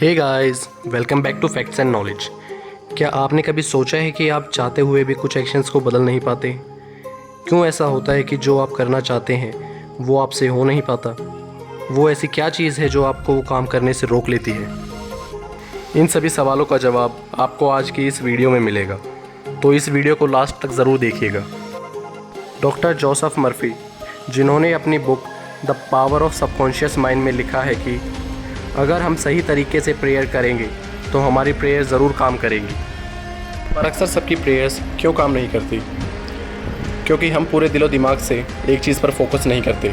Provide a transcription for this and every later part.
Hey guys, welcome back to facts and knowledge. क्या आपने कभी सोचा है कि आप चाहते हुए भी कुछ एक्शंस को बदल नहीं पाते? क्यों ऐसा होता है कि जो आप करना चाहते हैं वो आपसे हो नहीं पाता? वो ऐसी क्या चीज़ है जो आपको वो काम करने से रोक लेती है? इन सभी सवालों का जवाब आपको आज की इस वीडियो में मिलेगा, तो इस वीडियो को लास्ट तक ज़रूर देखिएगा। डॉक्टर जोसेफ मर्फी, जिन्होंने अपनी book the power of subconscious mind में लिखा है कि अगर हम सही तरीके से प्रेयर करेंगे तो हमारी प्रेयर ज़रूर काम करेंगी। पर अक्सर सबकी प्रेयर्स क्यों काम नहीं करती? क्योंकि हम पूरे दिलो दिमाग से एक चीज़ पर फोकस नहीं करते।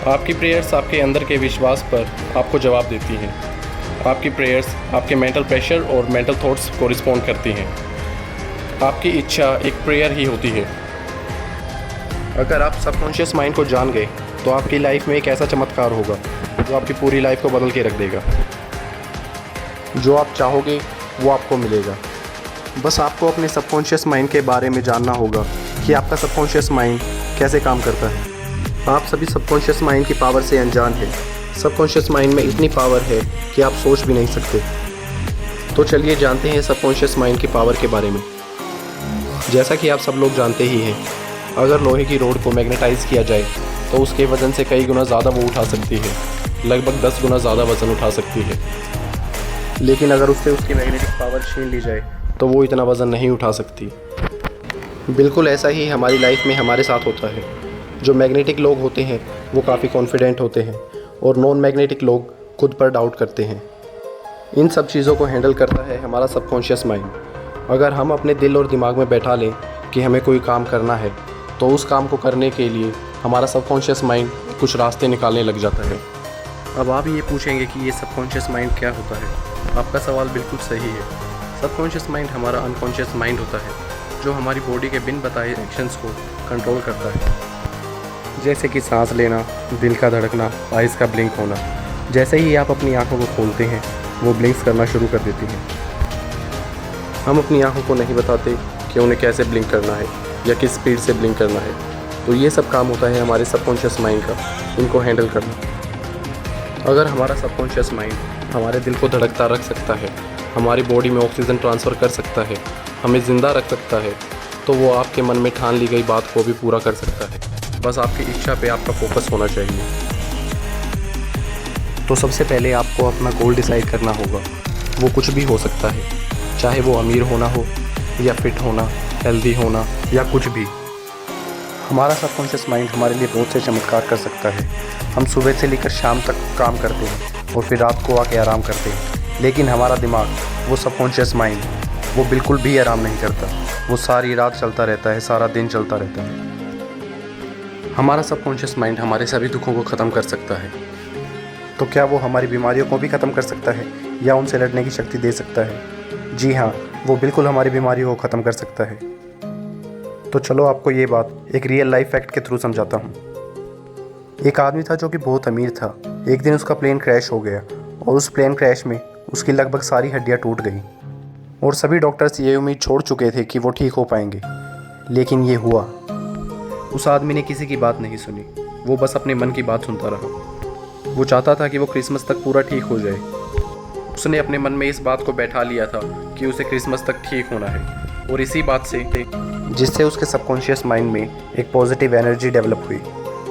आपकी प्रेयर्स आपके अंदर के विश्वास पर आपको जवाब देती हैं। आपकी प्रेयर्स आपके मेंटल प्रेशर और मेंटल थॉट्स को रिस्पॉन्ड करती हैं। आपकी इच्छा एक प्रेयर ही होती है। अगर आप सबकॉन्शियस माइंड को जान गए तो आपकी लाइफ में एक ऐसा चमत्कार होगा जो आपकी पूरी लाइफ को बदल के रख देगा। जो आप चाहोगे वो आपको मिलेगा। बस आपको अपने सबकॉन्शियस माइंड के बारे में जानना होगा कि आपका सबकॉन्शियस माइंड कैसे काम करता है। आप सभी सबकॉन्शियस माइंड की पावर से अनजान हैं। सबकॉन्शियस माइंड में इतनी पावर है कि आप सोच भी नहीं सकते। तो चलिए जानते हैं सबकॉन्शियस माइंड की पावर के बारे में। जैसा कि आप सब लोग जानते ही हैं, अगर लोहे की रोड को मैग्नेटाइज किया जाए तो उसके वज़न से कई गुना ज़्यादा वो उठा सकती है, लगभग 10 गुना ज़्यादा वज़न उठा सकती है। लेकिन अगर उससे उसकी मैग्नेटिक पावर छीन ली जाए तो वो इतना वज़न नहीं उठा सकती। बिल्कुल ऐसा ही हमारी लाइफ में हमारे साथ होता है। जो मैग्नेटिक लोग होते हैं वो काफ़ी कॉन्फिडेंट होते हैं और नॉन मैग्नेटिक लोग खुद पर डाउट करते हैं। इन सब चीज़ों को हैंडल करता है हमारा सबकॉन्शियस माइंड। अगर हम अपने दिल और दिमाग में बैठा लें कि हमें कोई काम करना है तो उस काम को करने के लिए हमारा सबकॉन्शियस माइंड कुछ रास्ते निकालने लग जाता है। अब आप ये पूछेंगे कि ये सबकॉन्शियस माइंड क्या होता है? आपका सवाल बिल्कुल सही है। सबकॉन्शियस माइंड हमारा अनकॉन्शियस माइंड होता है जो हमारी बॉडी के बिन बताए एक्शंस को कंट्रोल करता है, जैसे कि सांस लेना, दिल का धड़कना, आइज़ का ब्लिंक होना। जैसे ही आप अपनी आंखों को खोलते हैं वो ब्लिंक्स करना शुरू कर देती हैं। हम अपनी आंखों को नहीं बताते कि उन्हें कैसे ब्लिंक करना है या किस स्पीड से ब्लिंक करना है। तो ये सब काम होता है हमारे सबकॉन्शियस माइंड का, इनको हैंडल करना। अगर हमारा सबकॉन्शियस माइंड हमारे दिल को धड़कता रख सकता है, हमारी बॉडी में ऑक्सीजन ट्रांसफ़र कर सकता है, हमें ज़िंदा रख सकता है, तो वो आपके मन में ठान ली गई बात को भी पूरा कर सकता है। बस आपकी इच्छा पे आपका फोकस होना चाहिए। तो सबसे पहले आपको अपना गोल डिसाइड करना होगा। वो कुछ भी हो सकता है, चाहे वो अमीर होना हो या फिट होना, हेल्दी होना या कुछ भी। हमारा सबकॉन्शियस माइंड हमारे लिए बहुत से चमत्कार कर सकता है। हम सुबह से लेकर शाम तक काम करते हैं और फिर रात को आके आराम करते हैं, लेकिन हमारा दिमाग, वो सबकॉन्शियस माइंड, वो बिल्कुल भी आराम नहीं करता। वो सारी रात चलता रहता है, सारा दिन चलता रहता है। हमारा सबकॉन्शियस माइंड हमारे सभी दुखों को ख़त्म कर सकता है। तो क्या वो हमारी बीमारियों को भी ख़त्म कर सकता है या उनसे लड़ने की शक्ति दे सकता है? जी हाँ, वो बिल्कुल हमारी बीमारियों को ख़त्म कर सकता है। तो चलो आपको ये बात एक रियल लाइफ फैक्ट के थ्रू समझाता हूँ। एक आदमी था जो कि बहुत अमीर था। एक दिन उसका प्लेन क्रैश हो गया और उस प्लेन क्रैश में उसकी लगभग सारी हड्डियाँ टूट गई और सभी डॉक्टर्स ये उम्मीद छोड़ चुके थे कि वो ठीक हो पाएंगे, लेकिन ये हुआ। उस आदमी ने किसी की बात नहीं सुनी, वो बस अपने मन की बात सुनता रहा। वो चाहता था कि वो क्रिसमस तक पूरा ठीक हो जाए। उसने अपने मन में इस बात को बैठा लिया था कि उसे क्रिसमस तक ठीक होना है, और इसी बात से जिससे उसके सबकॉन्शियस माइंड में एक पॉजिटिव एनर्जी डेवलप हुई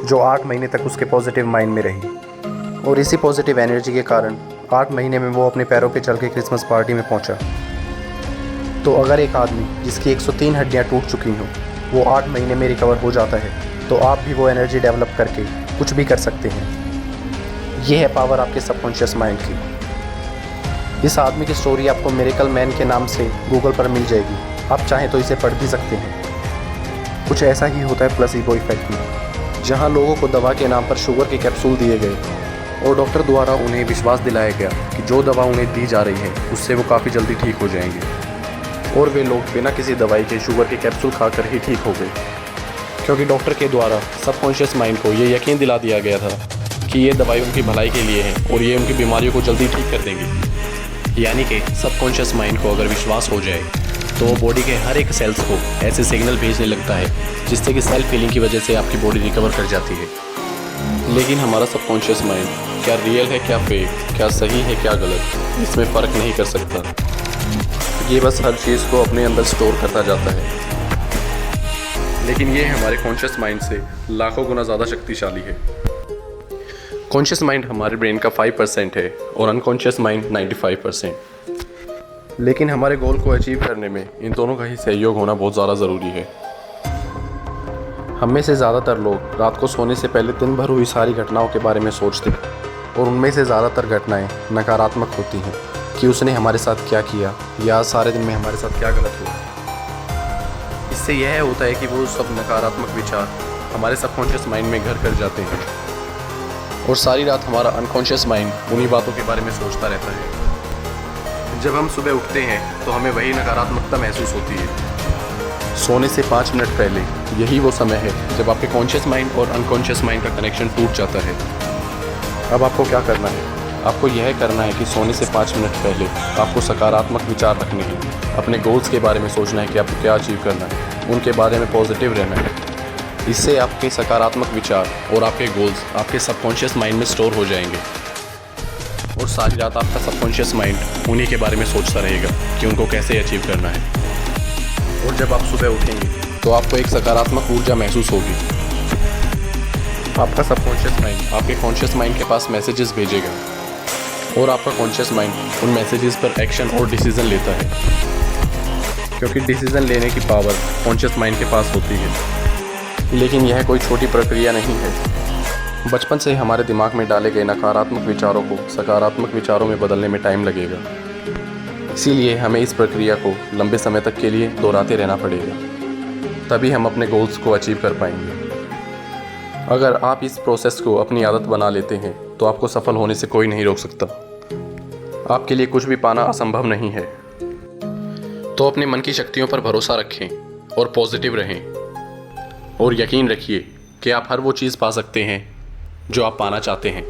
जो 8 महीने तक उसके पॉजिटिव माइंड में रही। और इसी पॉजिटिव एनर्जी के कारण 8 महीने में वो अपने पैरों पे चल के क्रिसमस पार्टी में पहुंचा। तो अगर एक आदमी जिसकी 103 हड्डियां टूट चुकी हों वो 8 महीने में रिकवर हो जाता है, तो आप भी वो एनर्जी डेवलप करके कुछ भी कर सकते हैं। ये है पावर आपके सबकॉन्शियस माइंड की। इस आदमी की स्टोरी आपको मिरेकल मैन के नाम से गूगल पर मिल जाएगी। आप चाहें तो इसे पढ़ भी सकते हैं। कुछ ऐसा ही होता है प्लेसिबो इफेक्ट में, जहां लोगों को दवा के नाम पर शुगर के कैप्सूल दिए गए और डॉक्टर द्वारा उन्हें विश्वास दिलाया गया कि जो दवा उन्हें दी जा रही है उससे वो काफ़ी जल्दी ठीक हो जाएंगे। और वे लोग बिना किसी दवाई के शुगर के कैप्सूल खाकर ही ठीक हो गए, क्योंकि डॉक्टर के द्वारा सबकॉन्शियस माइंड को ये यकीन दिला दिया गया था कि ये दवाई उनकी भलाई के लिए है और ये उनकी बीमारियों को जल्दी ठीक कर देंगी। यानी कि सबकॉन्शियस माइंड को अगर विश्वास हो जाए तो वो बॉडी के हर एक सेल्स को ऐसे सिग्नल भेजने लगता है जिससे कि सेल्फ हीलिंग की वजह से आपकी बॉडी रिकवर कर जाती है। लेकिन हमारा सबकॉन्शियस माइंड क्या रियल है क्या फेक, क्या सही है क्या गलत, इसमें फ़र्क नहीं कर सकता। ये बस हर चीज़ को अपने अंदर स्टोर करता जाता है। लेकिन ये हमारे कॉन्शियस माइंड से लाखों गुना ज़्यादा शक्तिशाली है। कॉन्शियस माइंड हमारे ब्रेन का 5% है और अनकॉन्शियस माइंड 95%। लेकिन हमारे गोल को अचीव करने में इन दोनों का ही सहयोग होना बहुत ज़्यादा ज़रूरी है। हम में से ज़्यादातर लोग रात को सोने से पहले दिन भर हुई सारी घटनाओं के बारे में सोचते हैं और उनमें से ज़्यादातर घटनाएं नकारात्मक होती हैं कि उसने हमारे साथ क्या किया या सारे दिन में हमारे साथ क्या गलत हुआ। इससे यह होता है कि वो सब नकारात्मक विचार हमारे सबकॉन्शियस माइंड में घर कर जाते हैं और सारी रात हमारा अनकॉन्शियस माइंड उन्हीं बातों के बारे में सोचता रहता है। जब हम सुबह उठते हैं तो हमें वही नकारात्मकता महसूस होती है। सोने से 5 मिनट पहले यही वो समय है जब आपके कॉन्शियस माइंड और अनकॉन्शियस माइंड का कनेक्शन टूट जाता है। अब आपको क्या करना है? आपको यह करना है कि सोने से 5 मिनट पहले आपको सकारात्मक विचार रखने हैं। अपने गोल्स के बारे में सोचना है कि आपको क्या अचीव करना है, उनके बारे में पॉजिटिव रहना है। इससे आपके सकारात्मक विचार और आपके गोल्स आपके सबकॉन्शियस माइंड में स्टोर हो जाएंगे और सारी रात आपका सबकॉन्शियस माइंड उन्हीं के बारे में सोचता रहेगा कि उनको कैसे अचीव करना है। और जब आप सुबह उठेंगे तो आपको एक सकारात्मक ऊर्जा महसूस होगी। आपका सबकॉन्शियस माइंड आपके कॉन्शियस माइंड के पास मैसेजेस भेजेगा और आपका कॉन्शियस माइंड उन मैसेजेस पर एक्शन और डिसीज़न लेता है, क्योंकि डिसीज़न लेने की पावर कॉन्शियस माइंड के पास होती है। लेकिन यह कोई छोटी प्रक्रिया नहीं है। बचपन से हमारे दिमाग में डाले गए नकारात्मक विचारों को सकारात्मक विचारों में बदलने में टाइम लगेगा। इसीलिए हमें इस प्रक्रिया को लंबे समय तक के लिए दोहराते रहना पड़ेगा, तभी हम अपने गोल्स को अचीव कर पाएंगे। अगर आप इस प्रोसेस को अपनी आदत बना लेते हैं तो आपको सफल होने से कोई नहीं रोक सकता। आपके लिए कुछ भी पाना असंभव नहीं है। तो अपने मन की शक्तियों पर भरोसा रखें और पॉजिटिव रहें और यकीन रखिए कि आप हर वो चीज़ पा सकते हैं जो आप पाना चाहते हैं।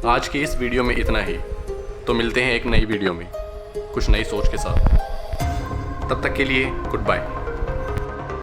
आज की इस वीडियो में इतना ही। तो मिलते हैं एक नई वीडियो में कुछ नई सोच के साथ। तब तक के लिए गुड बाय।